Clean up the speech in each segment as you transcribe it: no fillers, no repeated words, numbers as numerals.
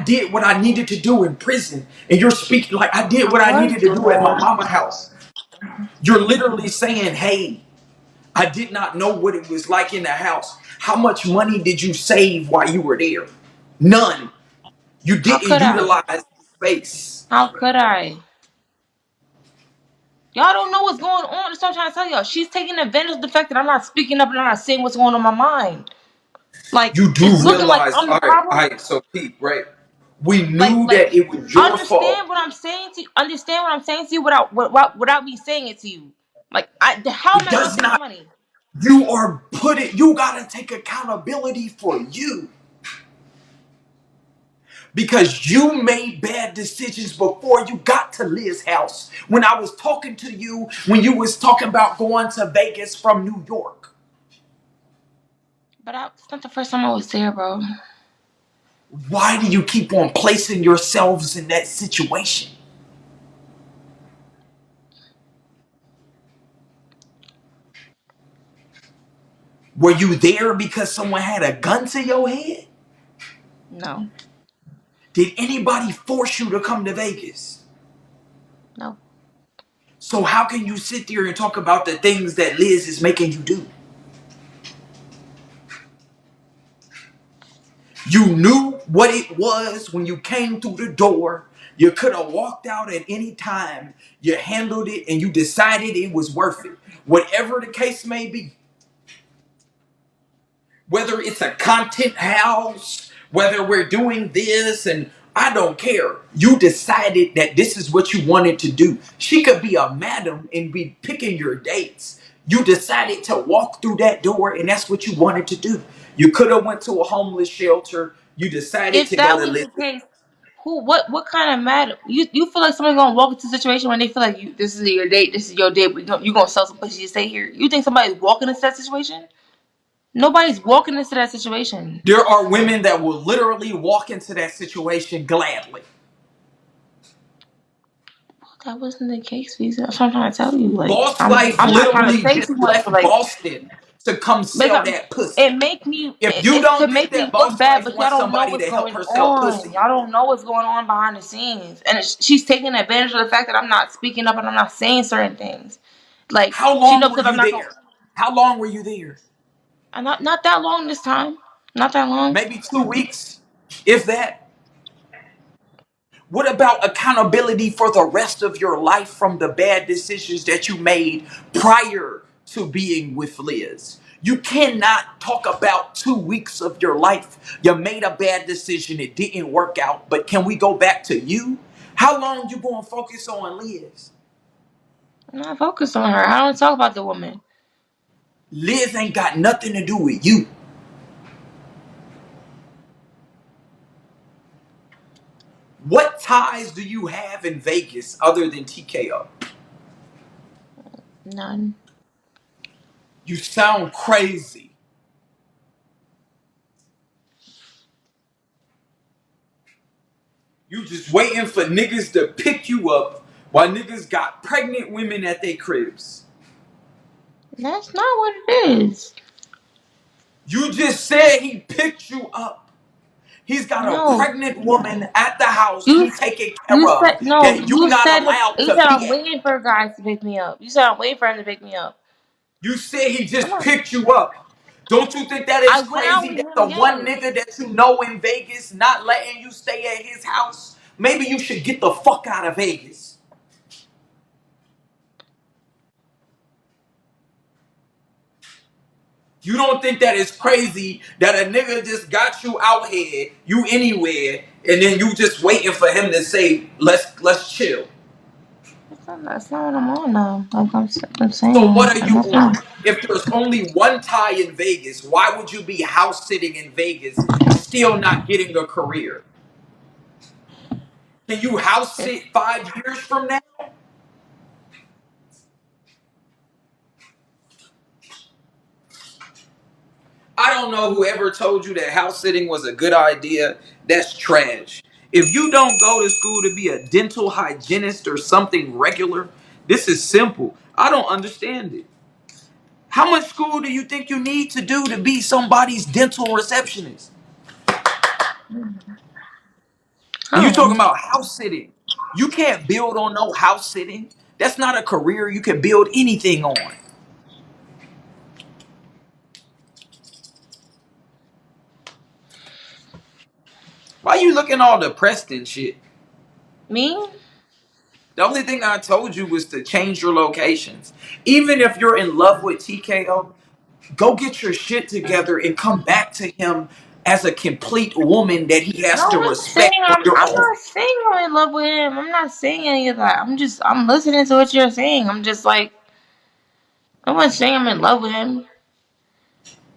did what I needed to do in prison. And you're speaking like I did I what I was needed to doing do at my that. mama house. You're literally saying, hey, I did not know what it was like in the house. How much money did you save while you were there? None. You How didn't could I? utilize the space. How could I? Y'all don't know what's going on. That's what I'm trying to tell y'all. She's taking advantage of the fact that I'm not speaking up and I'm not saying what's going on in my mind. Like, You do it's looking like realize, I'm the all problem. right, so Pete, right? We Like, knew like, that it was your fault. understand what I'm saying to you. Understand what I'm saying to you without me saying it to you. Like, how am It I gonna does save the not, money? you gotta take accountability for you. Because you made bad decisions before you got to Liz's house. When I was talking to you, when you was talking about going to Vegas from New York. But it's not the first time I was there, bro. Why do you keep on placing yourselves in that situation? Were you there because someone had a gun to your head? No, Did anybody force you to come to Vegas? no. So how can you sit there and talk about the things that Liz is making you do? You knew what it was when you came through the door. You could have walked out at any time. You handled it and you decided it was worth it. Whatever the case may be. Whether it's a content house, whether we're doing this, and I don't care. You decided that this is what you wanted to do. She could be a madam and be picking your dates. You decided to walk through that door and that's what you wanted to do. You could have went to a homeless shelter. You decided If to go that to was live. the case, what kind of mad you feel like somebody's gonna walk into a situation when they feel like this is your date, this is your date, but you gonna sell some pussy to stay here? You think somebody's walking into that situation? Nobody's walking into that situation. There are women that will literally walk into that situation gladly. That wasn't the case, Visa. That's what I'm trying to tell you. Like, Boss I'm Life I'm not trying to literally say just too much, but left like, Boston to come sell because that pussy. it make me If you it's to don't think make me that look Boss bad, Life but y'all wants don't know somebody what's to help going her sell on. pussy, Y'all don't know what's going on behind the scenes, and she's taking advantage of the fact that I'm not speaking up and I'm not saying certain things. Like, how she long know were because I'm you not gonna. there? How long were you there? I'm not that long this time. Not that long. Maybe 2 weeks, if that. What about accountability for the rest of your life from the bad decisions that you made prior to being with Liz? You cannot talk about 2 weeks of your life. You made a bad decision, it didn't work out, but can we go back to you? How long you gonna focus on Liz? I'm not focused on her. I don't talk about the woman. Liz ain't got nothing to do with you. What ties do you have in Vegas other than TKO? None. You sound crazy. You just waiting for niggas to pick you up while niggas got pregnant women at their cribs. That's not what it is. You just said he picked you up. He's got a No. pregnant woman at the house You he taking care you of said no. that you You not said allowed you to said I'm be at. waiting for guys to pick me up. You said I'm waiting for him to pick me up. You said he I'm just not. picked you up. Don't you think that I is went out crazy with that him. the one Yes. nigga that you know in Vegas not letting you stay at his house? Maybe you should get the fuck out of Vegas. You don't think that is crazy that a nigga just got you out here, you anywhere, and then you just waiting for him to say, let's chill. That's not what I'm on though. Like I'm So saying. what are I'm you not saying. on? If there's only one tie in Vegas, why would you be house sitting in Vegas still not getting a career? Can you house It's, sit 5 years from now? I don't know whoever told you that house sitting was a good idea. That's trash. If you don't go to school to be a dental hygienist or something regular, this is simple. I don't understand it. How much school do you think you need to do to be somebody's dental receptionist? And you Oh, talking about house sitting. You can't build on no house sitting. That's not a career you can build anything on. Why you looking all depressed and shit? me? The only thing I told you was to change your locations. Even if you're in love with TKO, go get your shit together and come back to him as a complete woman that he has to No, I'm saying respect on your I'm own. not saying I'm in love with him. I'm not saying any of that. I'm listening to what you're saying. I'm just like I'm not saying I'm in love with him.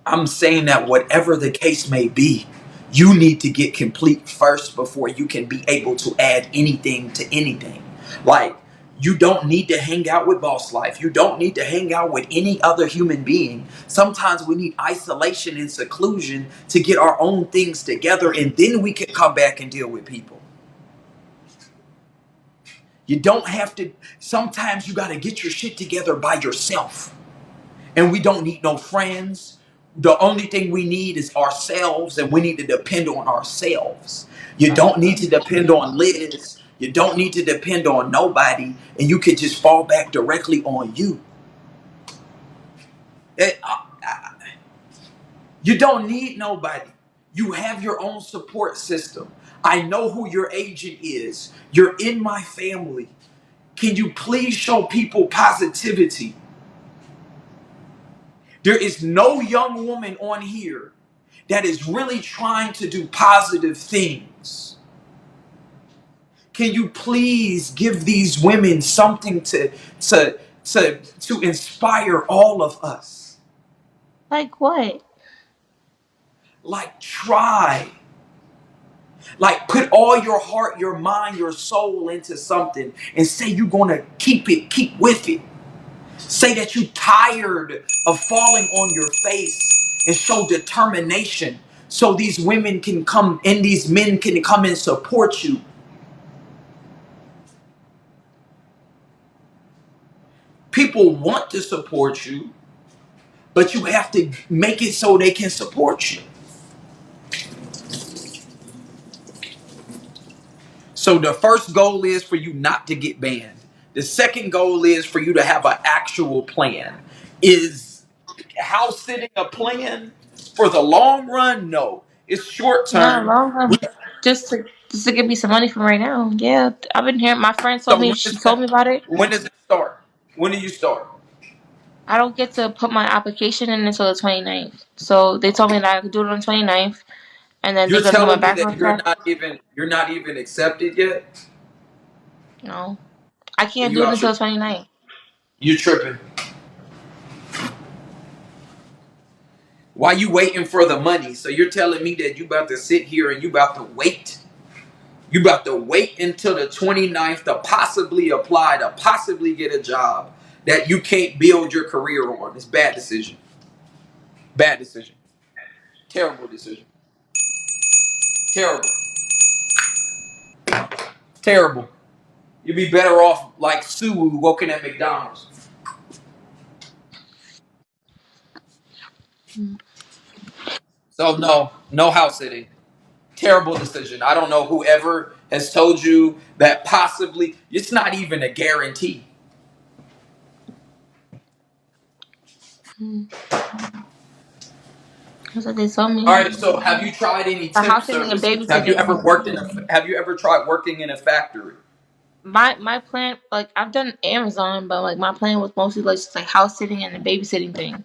I'm saying that whatever the case may be, you need to get complete first before you can be able to add anything to anything. Like, you don't need to hang out with Boss Life. You don't need to hang out with any other human being. Sometimes we need isolation and seclusion to get our own things together, and then we can come back and deal with people. You don't have to, sometimes you got to get your shit together by yourself. And we don't need no friends. The only thing we need is ourselves, and we need to depend on ourselves. You don't need to depend on Liz. You don't need to depend on nobody, and you could just fall back directly on you. You don't need nobody. You have your own support system. I know who your agent is. You're in my family. Can you please show people positivity? There is no young woman on here that is really trying to do positive things. Can you please give these women something to inspire all of us? Like what? Like, try. Like, put all your heart, your mind, your soul into something and say you're gonna keep with it. Say that you're tired of falling on your face and show determination so these women can come and these men can come and support you. People want to support you, but you have to make it so they can support you. So the first goal is for you not to get banned. The second goal is for you to have an actual plan. Is house sitting a plan for the long run? No. It's short Not term. long. Just to give me some money from right now. Yeah, I've been hearing. My friend So told me when she is told me that? about it. When does it start? When do you start? I don't get to put my application in until the 29th. So they told me that I could do it on the 29th, and then they're You're gonna do my telling me that background check. you're not even accepted yet? No, I can't You do it out your until the 29th. you tripping. Why you waiting for the money? So you're telling me that you about to sit here and you about to wait? You about to wait until the 29th to possibly apply, to possibly get a job that you can't build your career on. It's bad decision. Bad decision. Terrible decision. Terrible. Terrible. You'd be better off like Sue working at McDonald's. So no, no house sitting. Terrible decision. I don't know whoever has told you that possibly it's not even a guarantee. That's what they told All me. right, so have you tried any The temp house sitting and services? Have you ever babysitting. worked in a have you ever tried working in a factory? My plan, like I've done Amazon, but like my plan was mostly like just like house sitting and the babysitting thing.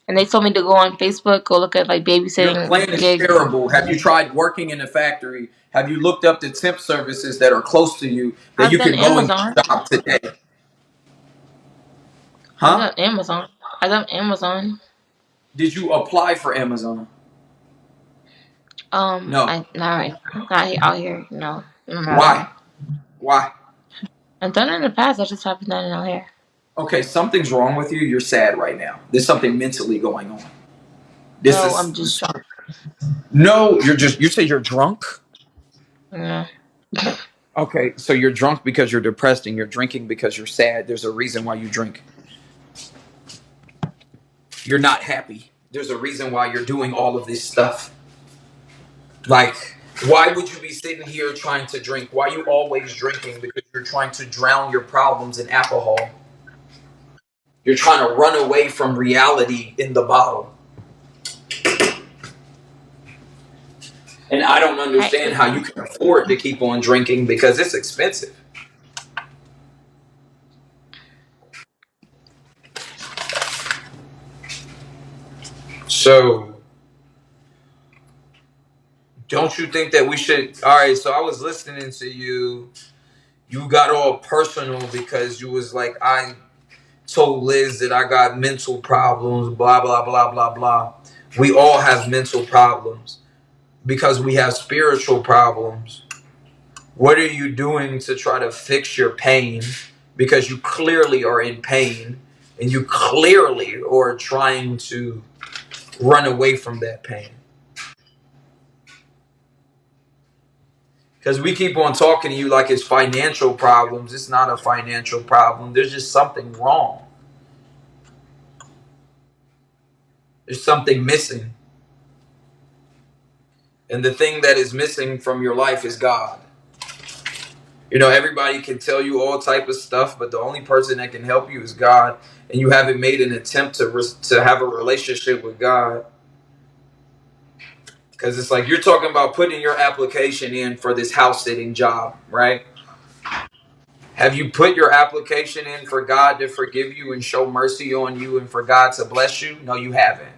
And they told me to go on Facebook, go look at like Your babysitting plan is gigs. terrible. Have you tried working in a factory? Have you looked up the temp services that are close to you that I've you done can go and Amazon. get a job today? I've Huh? done Amazon. I've done Amazon. Did you apply for Amazon? No. I not right, not out here. No, not out Why? here. Why? I've done it in the past. I just haven't done it out here. Okay, something's wrong with you. You're sad right now. There's something mentally going on. This No, I'm just is drunk. no. You say you're drunk. Yeah. Okay, so you're drunk because you're depressed and you're drinking because you're sad. There's a reason why you drink. You're not happy. There's a reason why you're doing all of this stuff. Like, Why would you be sitting here trying to drink? Why are you always drinking? Because you're trying to drown your problems in alcohol. You're trying to run away from reality in the bottle. And I don't understand how you can afford to keep on drinking because it's expensive. So, don't you think that we should? All right, so I was listening to you. You got all personal because you was like, I told Liz that I got mental problems, blah, blah, blah, blah, blah. We all have mental problems because we have spiritual problems. What are you doing to try to fix your pain? Because you clearly are in pain and you clearly are trying to run away from that pain. Because we keep on talking to you like it's financial problems. It's not a financial problem. There's just something wrong. There's something missing. And the thing that is missing from your life is God. You know, everybody can tell you all type of stuff, but the only person that can help you is God. And you haven't made an attempt to have a relationship with God. Because it's like you're talking about putting your application in for this house sitting job, right? Have you put your application in for God to forgive you and show mercy on you and for God to bless you? No, you haven't.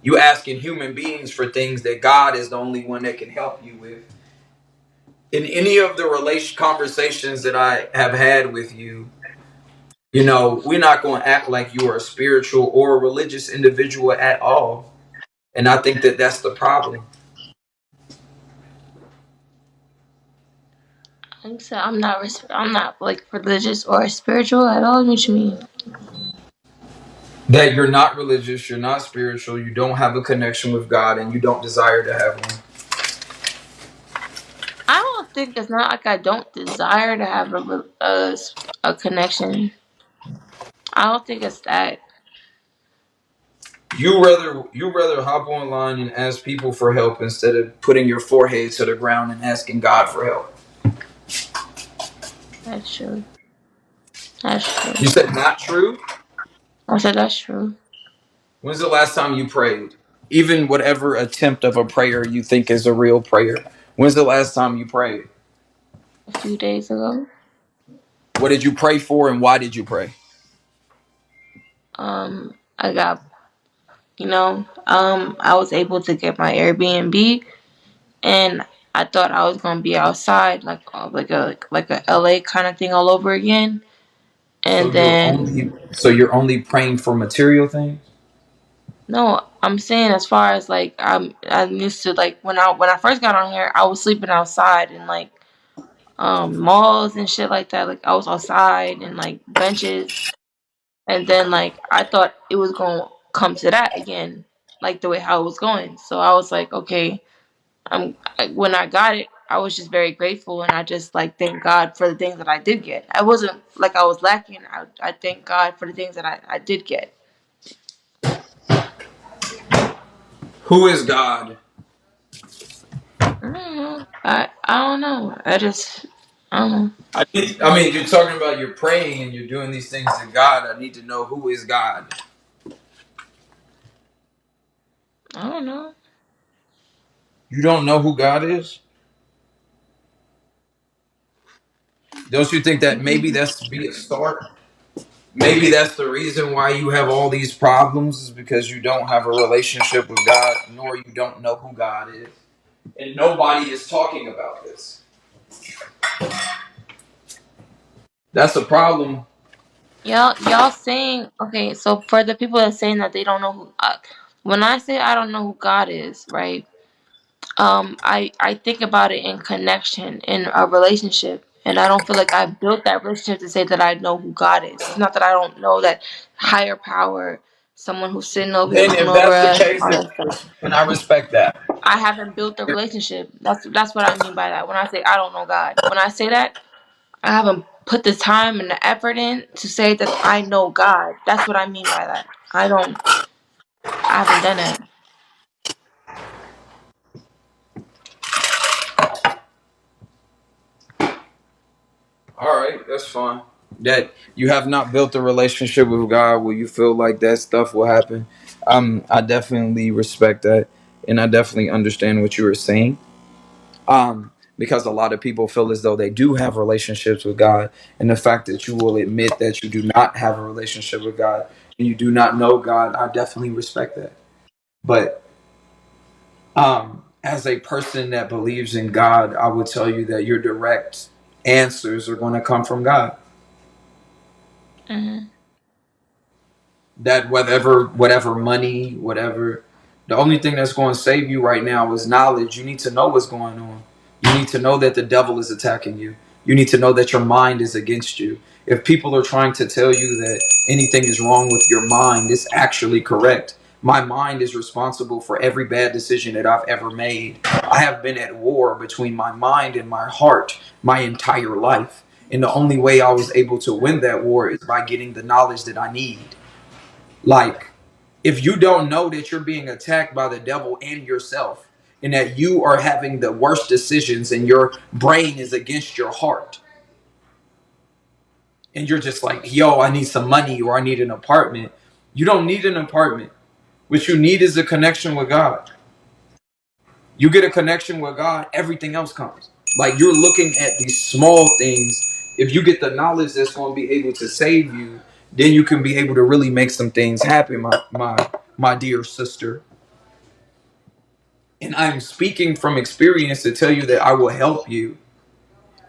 You asking human beings for things that God is the only one that can help you with. In any of the relation conversations that I have had with you, you know, we're not going to act like you are a spiritual or a religious individual at all. And I think that that's the problem. Like I said, I'm not like religious or spiritual at all. What you mean? That you're not religious, you're not spiritual, you don't have a connection with God, and you don't desire to have one. I don't think it's not like I don't desire to have a connection. I don't think it's that. You rather hop online and ask people for help instead of putting your forehead to the ground and asking God for help. That's true. That's true. You said not true? I said that's true. When's the last time you prayed? Even whatever attempt of a prayer you think is a real prayer. When's the last time you prayed? A few days ago, What did you pray for and why did you pray? I got I was able to get my Airbnb, and I thought I was gonna be outside like a LA kind of thing all over again, So and you're then only so you're only praying for material things? no, I'm saying as far as like I'm used to like when I first got on here, I was sleeping outside in like malls and shit like that. Like I was outside and like benches, and then like I thought it was gonna come to that again, like the way how it was going. So I was like, okay, when I got it, I was just very grateful, and I just like thank God for the things that I did get. I wasn't like I was lacking. I thank God for the things that I did get. Who is God? I don't know. I don't know. I don't know. I mean, you're talking about you're praying and you're doing these things to God. I need to know who is God. I don't know. You don't know who God is? Don't you think that maybe that's to be a start? Maybe that's the reason why you have all these problems is because you don't have a relationship with God, nor you don't know who God is. And nobody is talking about this. That's a problem. Y'all saying okay. So for the people that saying that they don't know who, when I say I don't know who God is, right? I think about it in connection in a relationship, and I don't feel like I've built that relationship to say that I know who God is. It's not that I don't know that higher power, someone who's sitting over here Then looking if over that's the us, case, all then that stuff. and I respect that. I haven't built a relationship. That's what I mean by that. When I say I don't know God, when I say that, I haven't put the time and the effort in to say that I know God. That's what I mean by that. I haven't done that. All right, that's fine. That you have not built a relationship with God where you feel like that stuff will happen. I definitely respect that, and I definitely understand what you were saying. Because a lot of people feel as though they do have relationships with God, and the fact that you will admit that you do not have a relationship with God and you do not know God, I definitely respect that. But as a person that believes in God, I will tell you that your direct answers are going to come from God. Mm-hmm. That whatever money, whatever, the only thing that's going to save you right now is knowledge. You need to know what's going on. You need to know that the devil is attacking you. You need to know that your mind is against you. If people are trying to tell you that anything is wrong with your mind, it's actually correct. My mind is responsible for every bad decision that I've ever made. I have been at war between my mind and my heart my entire life. And the only way I was able to win that war is by getting the knowledge that I need. Like, if you don't know that you're being attacked by the devil and yourself, and that you are having the worst decisions and your brain is against your heart, and you're just like, yo, I need some money or I need an apartment. You don't need an apartment. What you need is a connection with God. You get a connection with God, everything else comes. Like, you're looking at these small things. If you get the knowledge that's going to be able to save you, then you can be able to really make some things happen, my dear sister. And I'm speaking from experience to tell you that I will help you.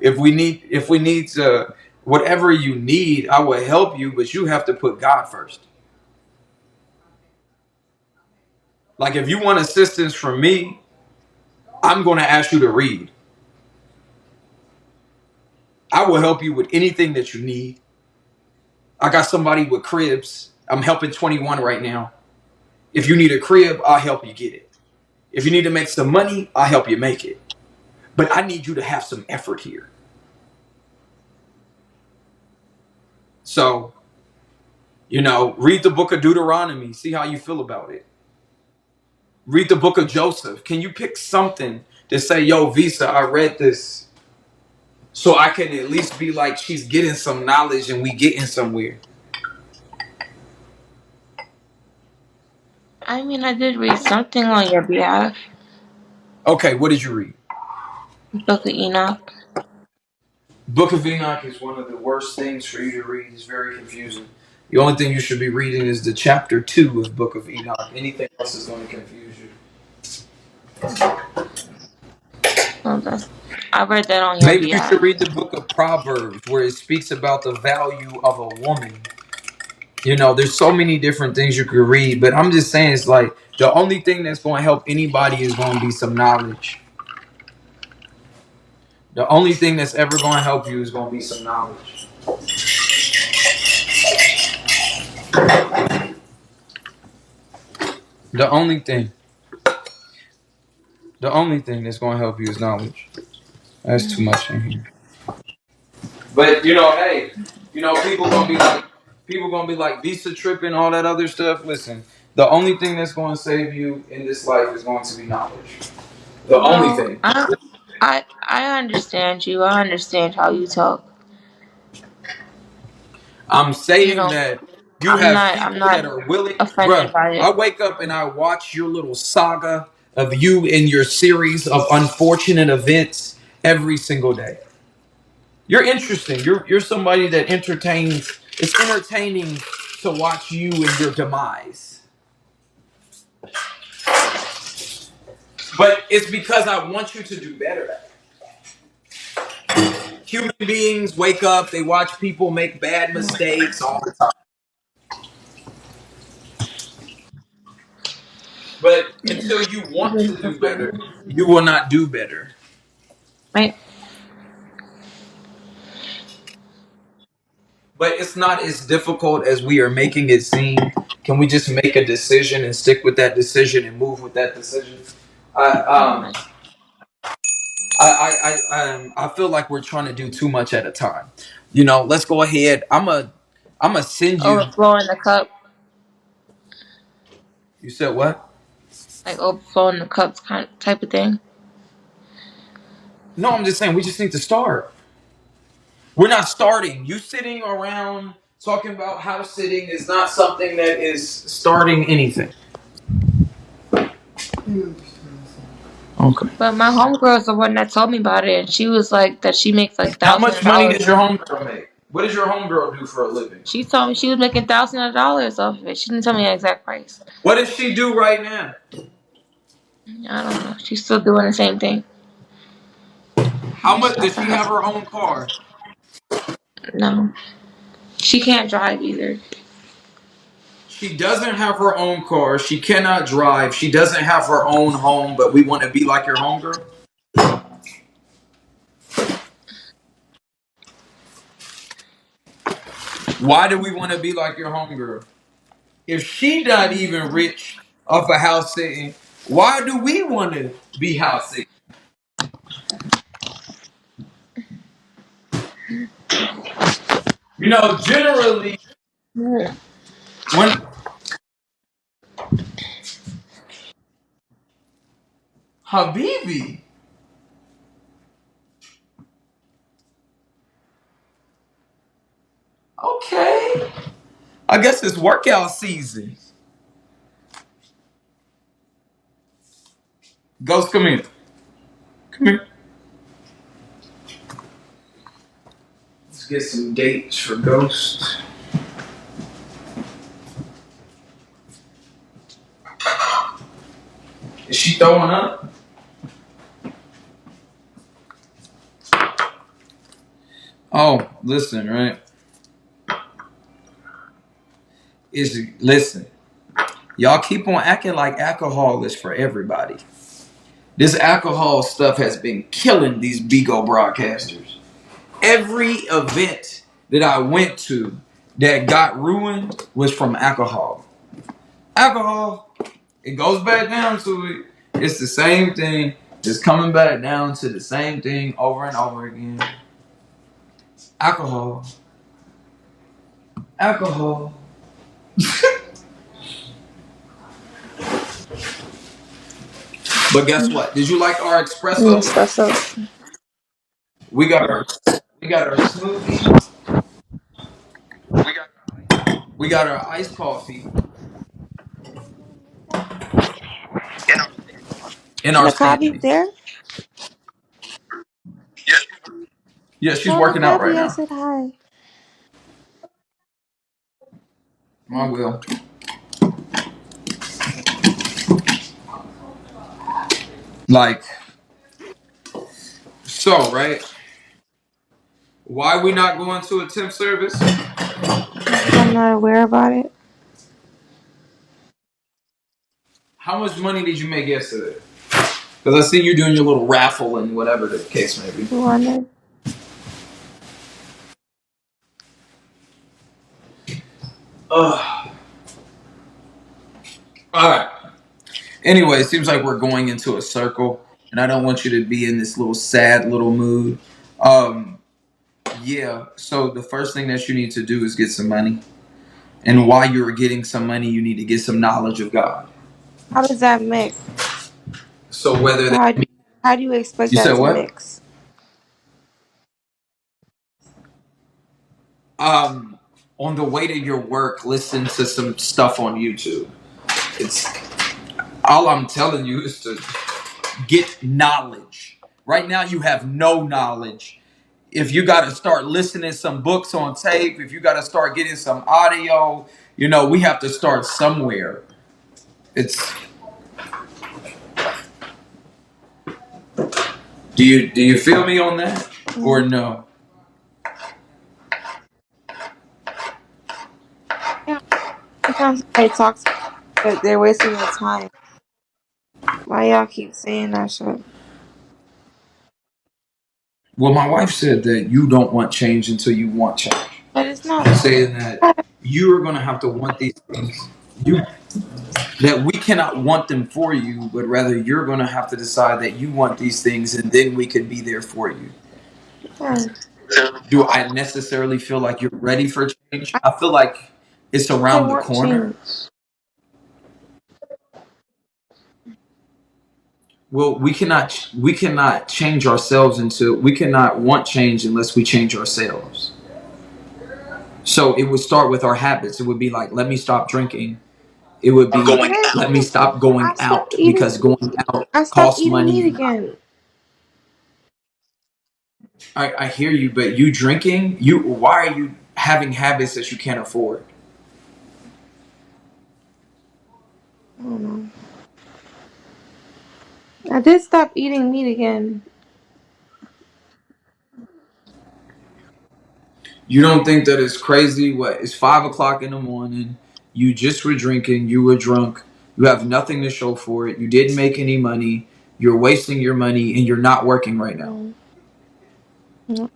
If we need to, whatever you need, I will help you, but you have to put God first. Like, if you want assistance from me, I'm going to ask you to read. I will help you with anything that you need. I got somebody with cribs. I'm helping 21 right now. If you need a crib, I'll help you get it. If you need to make some money, I'll help you make it. But I need you to have some effort here. So, read the book of Deuteronomy. See how you feel about it. Read the book of Joseph. Can you pick something to say, yo, Visa, I read this so I can at least be like, she's getting some knowledge and we getting somewhere. I mean, I did read something on your behalf. Okay, what did you read? Book of Enoch. Book of Enoch is one of the worst things for you to read. It's very confusing. The only thing you should be reading is the chapter 2 of Book of Enoch. Anything else is going to confuse you. Oh, I read that on your Maybe you should behalf. read the book of Proverbs where it speaks about the value of a woman. There's so many different things you could read, but I'm just saying it's like the only thing that's going to help anybody is going to be some knowledge. The only thing that's ever going to help you is going to be some knowledge. The only thing. The only thing that's going to help you is knowledge. That's too much in here. But hey, people gonna be like visa tripping, all that other stuff. Listen, the only thing that's going to save you in this life is going to be knowledge. The only No, thing. I understand you. I understand how you talk. I'm You saying know, that you have I'm people not that are willing, offended bruh. by I it. wake up and I watch your little saga of you and your series of unfortunate events every single day. You're interesting. You're somebody that entertains. It's entertaining to watch you and your demise. But it's because I want you to do better. Human beings wake up, they watch people make bad mistakes all the time. But Yeah, until you it want is to do better, different. you will not do better. Right? But it's not as difficult as we are making it seem. Can we just make a decision and stick with that decision and move with that decision? I Pretty um much. I feel like we're trying to do too much at a time. Let's go ahead. I'm a send you. Overflowing the cup, You said what? like overflowing the cups kind of type of thing. No, I'm just saying we just need to start. We're not starting. You sitting around talking about house sitting is not something that is starting anything. Okay. But my homegirl's the one that told me about it, and she was like that she makes like How thousands much of money dollars. does your homegirl make? What does your homegirl do for a living? She told me she was making thousands of dollars off of it. She didn't tell me the exact price. What does she do right now? I don't know. She's still doing the same thing. How much does she have her own car? No, she can't drive either. She doesn't have her own car. She cannot drive. She doesn't have her own home, but we want to be like your homegirl? Why do we want to be like your homegirl? If she not even rich off a house sitting, why do we want to be house sitting? You know, generally, Mm. when Habibi, okay, I guess it's workout season. Ghost, come here. Come here. Let's get some dates for Ghost. Is she throwing up? Oh, listen, right? Listen. Y'all keep on acting like alcohol is for everybody. This alcohol stuff has been killing these Bigo broadcasters. Every event that I went to that got ruined was from alcohol. Alcohol, it goes back down to it. It's the same thing. It's coming back down to the same thing over and over again. Alcohol. Alcohol. But guess what? Did you like our espresso? Espresso. We got our smoothie. We got our iced coffee in our Nakabi smoothie. there? Yeah, she's Tell working out right Nakabi I now. said hi. I will. Like, so, right? Why we not going to a temp service? I'm not aware about it. How much money did you make yesterday? Because I see you doing your little raffle and whatever the case may be. 200. Ugh. All right. Anyway, it seems like we're going into a circle, and I don't want you to be in this little sad little mood. Um, yeah. So the first thing that you need to do is get some money, and while you're getting some money, you need to get some knowledge of God. How does that mix? So whether So that how do you expect you that said to what? mix? Um, on the way to your work, listen to some stuff on YouTube. It's all I'm telling you is to get knowledge. Right now, you have no knowledge. If you got to start listening some books on tape, if you got to start getting some audio, we have to start somewhere. It's do you feel me on that or no? Yeah. Sometimes somebody talks, but they're wasting their time. Why y'all keep saying that shit? Well, my wife said that you don't want change until you want change, But it's not. saying that you are going to have to want these things. You that we cannot want them for you, but rather you're going to have to decide that you want these things, and then we could be there for you. Yeah. Do I necessarily feel like you're ready for change? I feel like it's I around the want corner. change. Well, we cannot change ourselves into we cannot want change unless we change ourselves. So it would start with our habits. It would be like, let me stop drinking. It would be, But let me stop I going stopped out eating. because going out I stopped costs eating meat money. again. I hear you, but you drinking, you why are you having habits that you can't afford? I don't know. I did stop eating meat again. You don't think that it's crazy? What? It's 5 o'clock in the morning. You just were drinking. You were drunk. You have nothing to show for it. You didn't make any money. You're wasting your money, and you're not working right now. Mm, mm,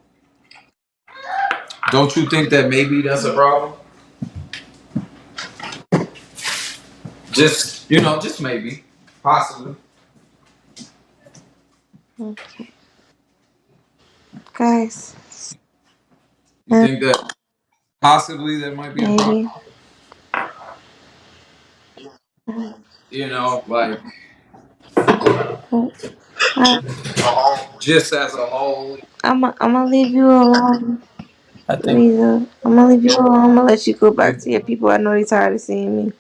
Don't you think that maybe that's a mm. problem? Just just maybe, possibly. Okay, guys. You think that possibly that might be a problem? Maybe. Mm, Like but, uh, just as a whole. I'm gonna leave you alone, I think. Lisa. I'm gonna leave you alone. I'm gonna let you go back You're to your people. I know they're tired of seeing me.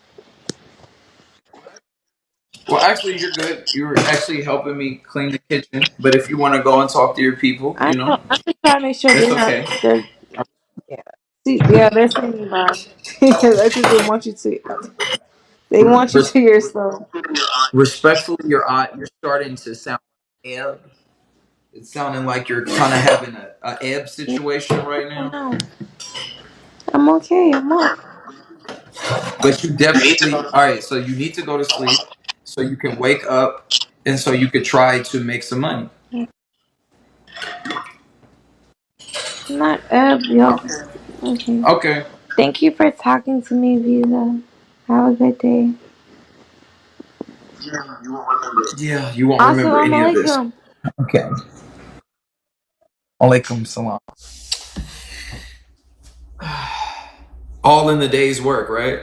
Well, actually, you're good. You're actually helping me clean the kitchen. But if you want to go and talk to your people, I know. I'm just trying to make sure it's they're not. okay. They're yeah. See, yeah, they're saying bye because I think they want you to. They want you Res- to your slow. Respectfully, you're starting to sound like Eb. It's sounding like you're kind of having a Eb Yeah, situation right I now. know. I'm okay. I'm up. But you definitely, all right. So you need to go to sleep so you can wake up and so you could try to make some money. I'm not up, yo. Okay. Okay. Thank you for talking to me, Visa. Have a good day. Yeah, you won't remember Assalamu any of this. alaikum. Okay. Alaikum salam. All in the day's work, right?